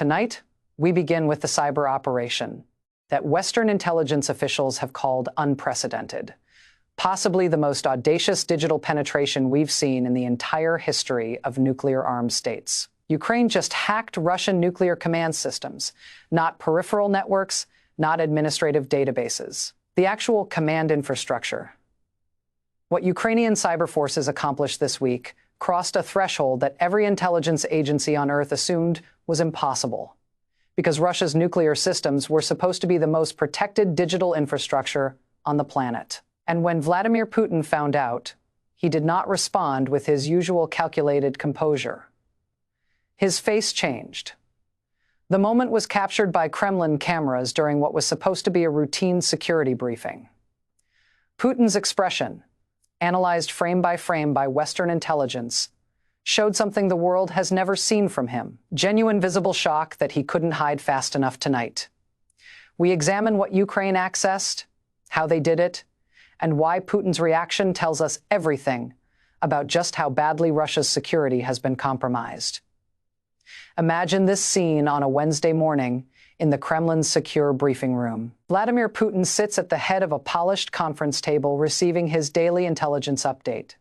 Tonight, we begin with the cyber operation that Western intelligence officials have called unprecedented, possibly the most audacious digital penetration we've seen in the entire history of nuclear-armed states. Ukraine just hacked Russian nuclear command systems, not peripheral networks, not administrative databases. The actual command infrastructure. What Ukrainian cyber forces accomplished this week crossed a threshold that every intelligence agency on Earth assumed was impossible, because Russia's nuclear systems were supposed to be the most protected digital infrastructure on the planet. And when Vladimir Putin found out, he did not respond with his usual calculated composure. His face changed. The moment was captured by Kremlin cameras during what was supposed to be a routine security briefing. Putin's expression, analyzed frame by Western intelligence, showed something the world has never seen from him: genuine visible shock that he couldn't hide fast enough tonight. We examine what Ukraine accessed, how they did it, and why Putin's reaction tells us everything about just how badly Russia's security has been compromised. Imagine this scene on a Wednesday morning in the Kremlin's secure briefing room. Vladimir Putin sits at the head of a polished conference table receiving his daily intelligence update.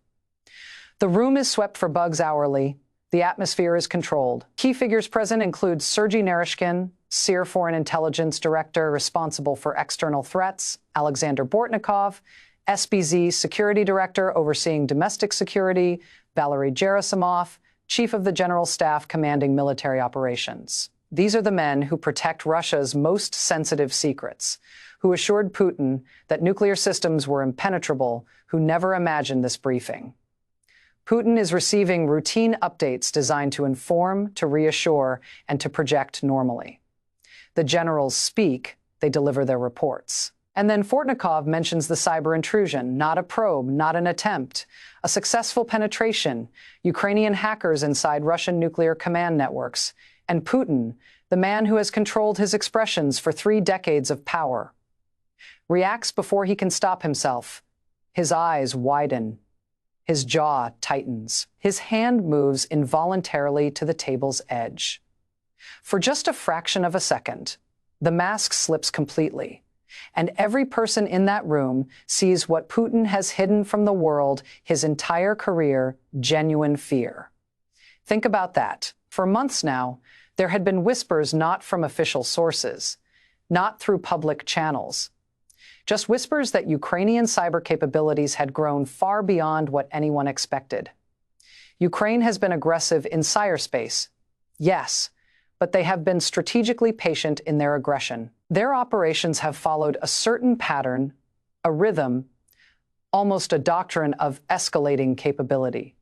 The room is swept for bugs hourly. The atmosphere is controlled. Key figures present include Sergei Naryshkin, SEER Foreign Intelligence Director responsible for external threats, Alexander Bortnikov, SBZ Security Director overseeing domestic security, Valery Gerasimov, Chief of the General Staff commanding military operations. These are the men who protect Russia's most sensitive secrets, who assured Putin that nuclear systems were impenetrable, who never imagined this briefing. Putin is receiving routine updates designed to inform, to reassure, and to project normally. The generals speak, they deliver their reports. And then Bortnikov mentions the cyber intrusion, not a probe, not an attempt, a successful penetration, Ukrainian hackers inside Russian nuclear command networks, and Putin, the man who has controlled his expressions for 3 decades of power, reacts before he can stop himself. His eyes widen. His jaw tightens. His hand moves involuntarily to the table's edge. For just a fraction of a second, the mask slips completely, and every person in that room sees what Putin has hidden from the world his entire career: genuine fear. Think about that. For months now, there had been whispers not from official sources, not through public channels, just whispers that Ukrainian cyber capabilities had grown far beyond what anyone expected. Ukraine has been aggressive in cyberspace, yes, but they have been strategically patient in their aggression. Their operations have followed a certain pattern, a rhythm, almost a doctrine of escalating capability.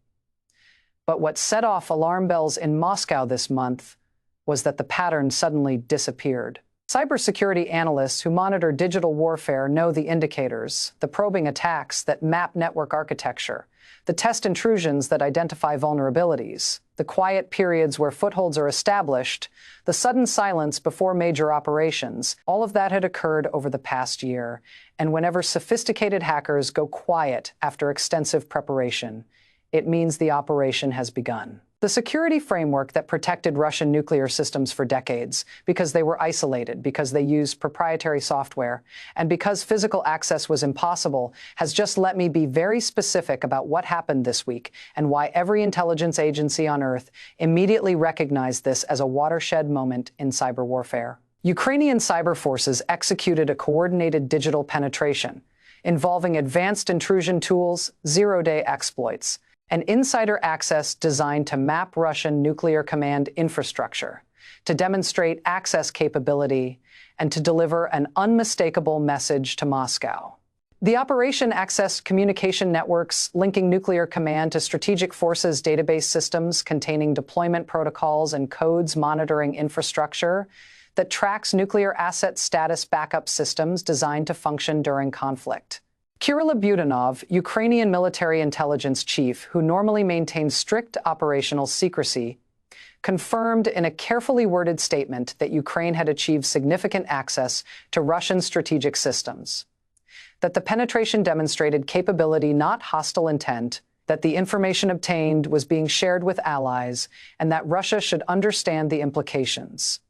But what set off alarm bells in Moscow this month was that the pattern suddenly disappeared. Cybersecurity analysts who monitor digital warfare know the indicators, the probing attacks that map network architecture, the test intrusions that identify vulnerabilities, the quiet periods where footholds are established, the sudden silence before major operations. All of that had occurred over the past year, and whenever sophisticated hackers go quiet after extensive preparation, it means the operation has begun. The security framework that protected Russian nuclear systems for decades, because they were isolated, because they used proprietary software, and because physical access was impossible, has just let me be very specific about what happened this week and why every intelligence agency on Earth immediately recognized this as a watershed moment in cyber warfare. Ukrainian cyber forces executed a coordinated digital penetration involving advanced intrusion tools, zero-day exploits, and insider access designed to map Russian nuclear command infrastructure, to demonstrate access capability, and to deliver an unmistakable message to Moscow. The operation accessed communication networks linking nuclear command to strategic forces database systems containing deployment protocols and codes monitoring infrastructure that tracks nuclear asset status backup systems designed to function during conflict. Kirill Budanov, Ukrainian military intelligence chief who normally maintains strict operational secrecy, confirmed in a carefully worded statement that Ukraine had achieved significant access to Russian strategic systems, that the penetration demonstrated capability, not hostile intent, that the information obtained was being shared with allies, and that Russia should understand the implications.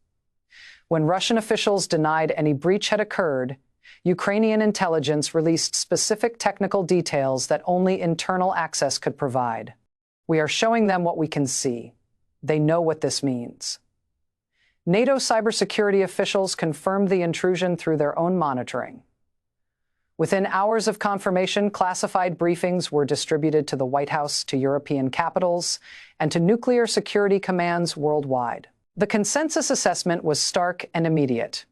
When Russian officials denied any breach had occurred, Ukrainian intelligence released specific technical details that only internal access could provide. We are showing them what we can see. They know what this means. NATO cybersecurity officials confirmed the intrusion through their own monitoring. Within hours of confirmation, classified briefings were distributed to the White House, to European capitals, and to nuclear security commands worldwide. The consensus assessment was stark and immediate.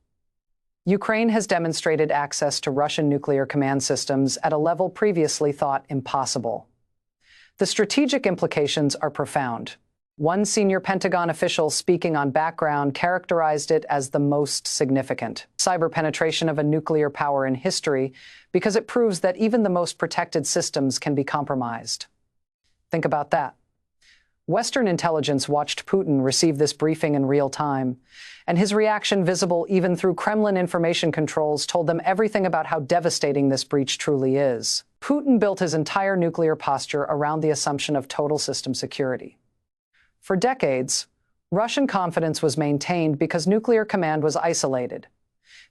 Ukraine has demonstrated access to Russian nuclear command systems at a level previously thought impossible. The strategic implications are profound. One senior Pentagon official speaking on background characterized it as the most significant cyber penetration of a nuclear power in history because it proves that even the most protected systems can be compromised. Think about that. Western intelligence watched Putin receive this briefing in real time, and his reaction, visible even through Kremlin information controls, told them everything about how devastating this breach truly is. Putin built his entire nuclear posture around the assumption of total system security. For decades, Russian confidence was maintained because nuclear command was isolated,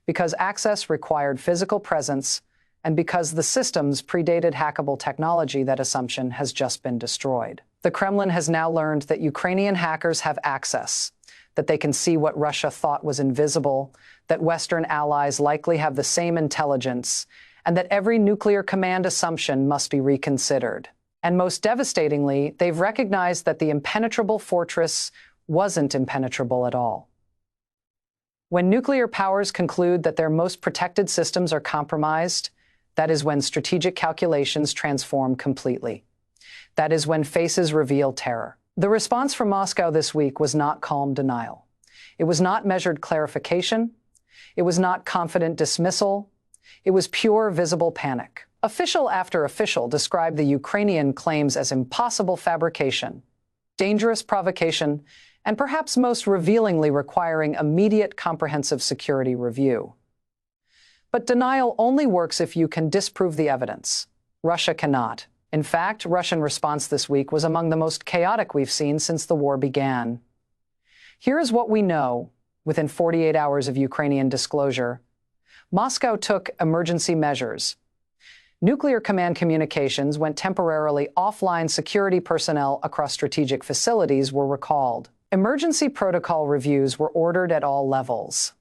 because access required physical presence, and because the systems predated hackable technology. That assumption has just been destroyed. The Kremlin has now learned that Ukrainian hackers have access, that they can see what Russia thought was invisible, that Western allies likely have the same intelligence, and that every nuclear command assumption must be reconsidered. And most devastatingly, they've recognized that the impenetrable fortress wasn't impenetrable at all. When nuclear powers conclude that their most protected systems are compromised, that is when strategic calculations transform completely. That is when faces reveal terror. The response from Moscow this week was not calm denial. It was not measured clarification. It was not confident dismissal. It was pure, visible panic. Official after official described the Ukrainian claims as impossible fabrication, dangerous provocation, and perhaps most revealingly requiring immediate comprehensive security review. But denial only works if you can disprove the evidence. Russia cannot. In fact, Russian response this week was among the most chaotic we've seen since the war began. Here is what we know within 48 hours of Ukrainian disclosure. Moscow took emergency measures. Nuclear command communications went temporarily offline. Security personnel across strategic facilities were recalled. Emergency protocol reviews were ordered at all levels.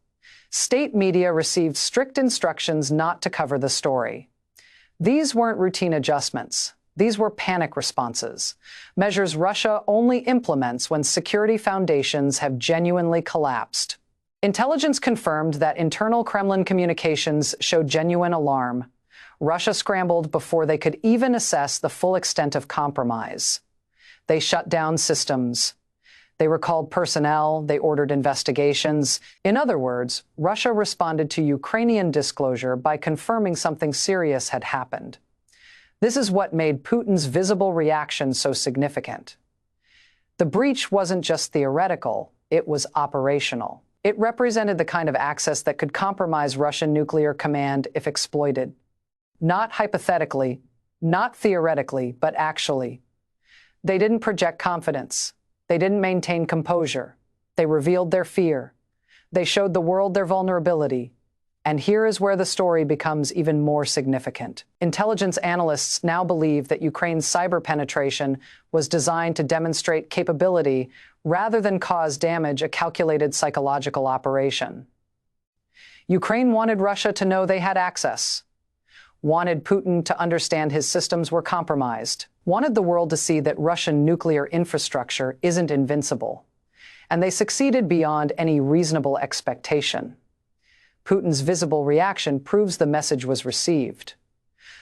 State media received strict instructions not to cover the story. These weren't routine adjustments. These were panic responses, measures Russia only implements when security foundations have genuinely collapsed. Intelligence confirmed that internal Kremlin communications showed genuine alarm. Russia scrambled before they could even assess the full extent of compromise. They shut down systems. They recalled personnel. They ordered investigations. In other words, Russia responded to Ukrainian disclosure by confirming something serious had happened. This is what made Putin's visible reaction so significant. The breach wasn't just theoretical, it was operational. It represented the kind of access that could compromise Russian nuclear command if exploited. Not hypothetically, not theoretically, but actually. They didn't project confidence. They didn't maintain composure. They revealed their fear. They showed the world their vulnerability. And here is where the story becomes even more significant. Intelligence analysts now believe that Ukraine's cyber penetration was designed to demonstrate capability rather than cause damage, a calculated psychological operation. Ukraine wanted Russia to know they had access, wanted Putin to understand his systems were compromised, wanted the world to see that Russian nuclear infrastructure isn't invincible. And they succeeded beyond any reasonable expectation. Putin's visible reaction proves the message was received.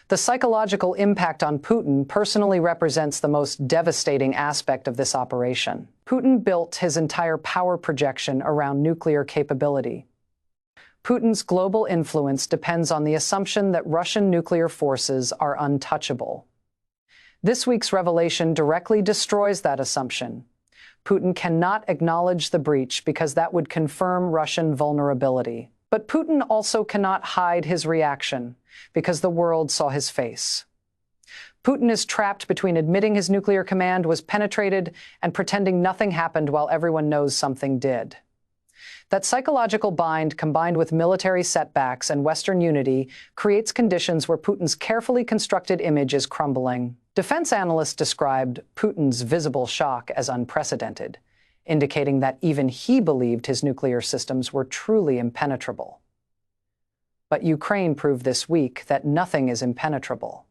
The psychological impact on Putin personally represents the most devastating aspect of this operation. Putin built his entire power projection around nuclear capability. Putin's global influence depends on the assumption that Russian nuclear forces are untouchable. This week's revelation directly destroys that assumption. Putin cannot acknowledge the breach because that would confirm Russian vulnerability. But Putin also cannot hide his reaction because the world saw his face. Putin is trapped between admitting his nuclear command was penetrated and pretending nothing happened while everyone knows something did. That psychological bind, combined with military setbacks and Western unity, creates conditions where Putin's carefully constructed image is crumbling. Defense analysts described Putin's visible shock as unprecedented, indicating that even he believed his nuclear systems were truly impenetrable. But Ukraine proved this week that nothing is impenetrable.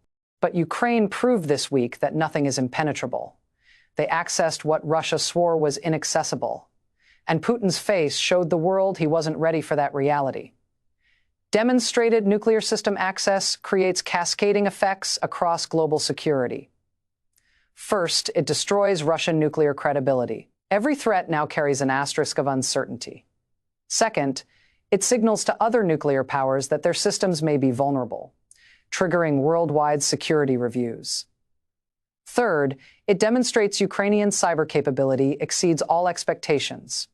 They accessed what Russia swore was inaccessible. And Putin's face showed the world he wasn't ready for that reality. Demonstrated nuclear system access creates cascading effects across global security. First, it destroys Russian nuclear credibility. Every threat now carries an asterisk of uncertainty. Second, it signals to other nuclear powers that their systems may be vulnerable, triggering worldwide security reviews. Third, it demonstrates Ukrainian cyber capability exceeds all expectations,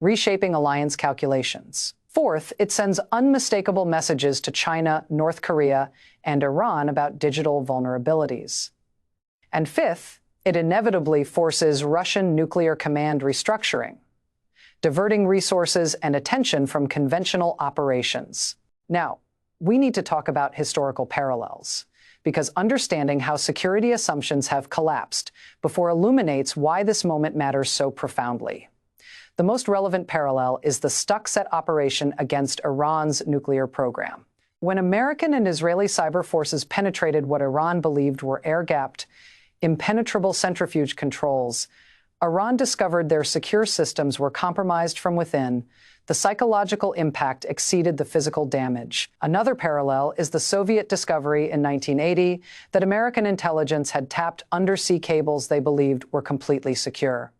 reshaping alliance calculations. Fourth, it sends unmistakable messages to China, North Korea, and Iran about digital vulnerabilities. And fifth, it inevitably forces Russian nuclear command restructuring, diverting resources and attention from conventional operations. Now, we need to talk about historical parallels, because understanding how security assumptions have collapsed before illuminates why this moment matters so profoundly. The most relevant parallel is the Stuxnet operation against Iran's nuclear program. When American and Israeli cyber forces penetrated what Iran believed were air-gapped, impenetrable centrifuge controls, Iran discovered their secure systems were compromised from within. The psychological impact exceeded the physical damage. Another parallel is the Soviet discovery in 1980 that American intelligence had tapped undersea cables they believed were completely secure.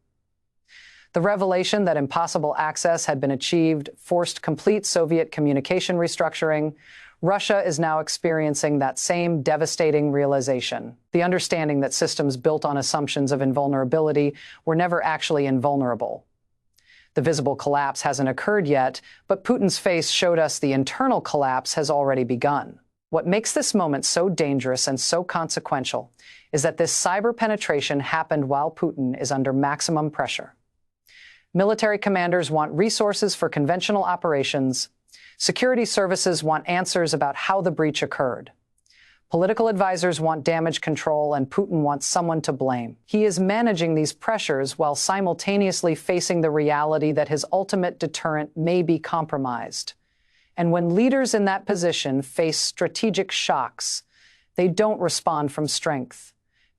The revelation that impossible access had been achieved forced complete Soviet communication restructuring. Russia is now experiencing that same devastating realization, the understanding that systems built on assumptions of invulnerability were never actually invulnerable. The visible collapse hasn't occurred yet, but Putin's face showed us the internal collapse has already begun. What makes this moment so dangerous and so consequential is that this cyber penetration happened while Putin is under maximum pressure. Military commanders want resources for conventional operations. Security services want answers about how the breach occurred. Political advisors want damage control, and Putin wants someone to blame. He is managing these pressures while simultaneously facing the reality that his ultimate deterrent may be compromised. And when leaders in that position face strategic shocks, they don't respond from strength.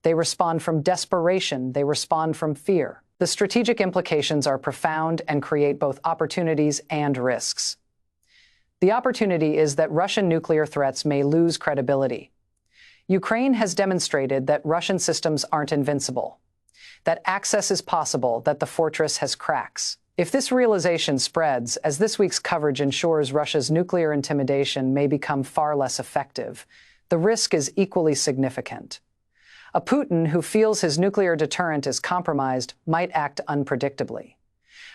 They respond from desperation. They respond from fear. The strategic implications are profound and create both opportunities and risks. The opportunity is that Russian nuclear threats may lose credibility. Ukraine has demonstrated that Russian systems aren't invincible, that access is possible, that the fortress has cracks. If this realization spreads, as this week's coverage ensures Russia's nuclear intimidation may become far less effective, the risk is equally significant. A Putin who feels his nuclear deterrent is compromised might act unpredictably.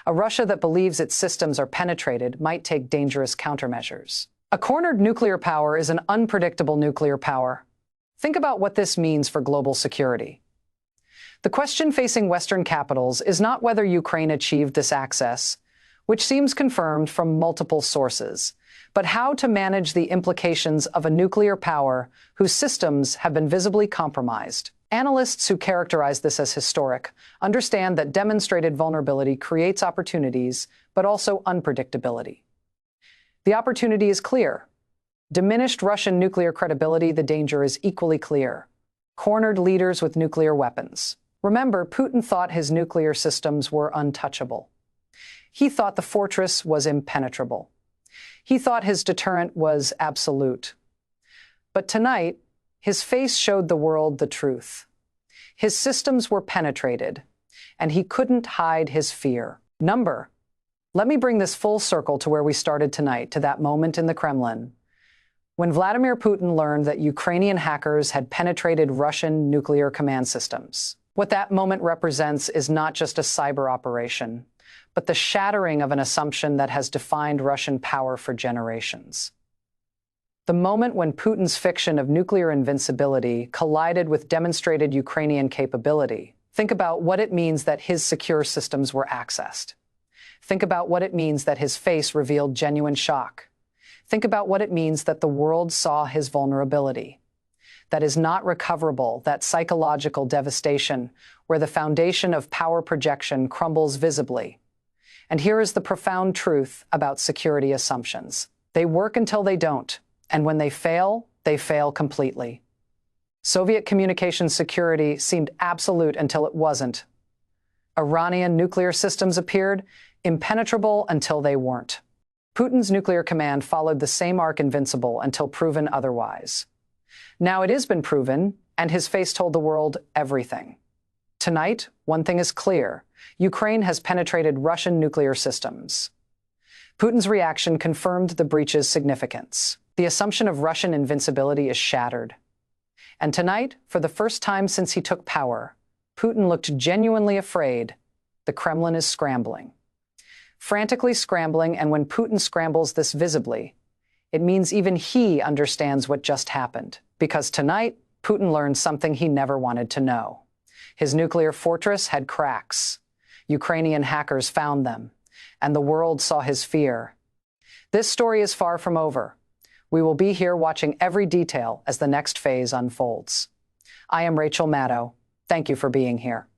A Russia that believes its systems are penetrated might take dangerous countermeasures. A cornered nuclear power is an unpredictable nuclear power. Think about what this means for global security. The question facing Western capitals is not whether Ukraine achieved this access, which seems confirmed from multiple sources, but how to manage the implications of a nuclear power whose systems have been visibly compromised. Analysts who characterize this as historic understand that demonstrated vulnerability creates opportunities, but also unpredictability. The opportunity is clear. Diminished Russian nuclear credibility, the danger is equally clear. Cornered leaders with nuclear weapons. Remember, Putin thought his nuclear systems were untouchable. He thought the fortress was impenetrable. He thought his deterrent was absolute. But tonight, his face showed the world the truth. His systems were penetrated, and he couldn't hide his fear. Let me bring this full circle to where we started tonight, to that moment in the Kremlin, when Vladimir Putin learned that Ukrainian hackers had penetrated Russian nuclear command systems. What that moment represents is not just a cyber operation, but the shattering of an assumption that has defined Russian power for generations. The moment when Putin's fiction of nuclear invincibility collided with demonstrated Ukrainian capability. Think about what it means that his secure systems were accessed. Think about what it means that his face revealed genuine shock. Think about what it means that the world saw his vulnerability. That is not recoverable, that psychological devastation, where the foundation of power projection crumbles visibly. And here is the profound truth about security assumptions. They work until they don't, and when they fail completely. Soviet communication security seemed absolute until it wasn't. Iranian nuclear systems appeared impenetrable until they weren't. Putin's nuclear command followed the same arc, invincible until proven otherwise. Now it has been proven, and his face told the world everything. Tonight, one thing is clear: Ukraine has penetrated Russian nuclear systems. Putin's reaction confirmed the breach's significance. The assumption of Russian invincibility is shattered. And tonight, for the first time since he took power, Putin looked genuinely afraid. The Kremlin is scrambling. Frantically scrambling, and when Putin scrambles this visibly, it means even he understands what just happened. Because tonight, Putin learned something he never wanted to know. His nuclear fortress had cracks. Ukrainian hackers found them, and the world saw his fear. This story is far from over. We will be here watching every detail as the next phase unfolds. I am Rachel Maddow. Thank you for being here.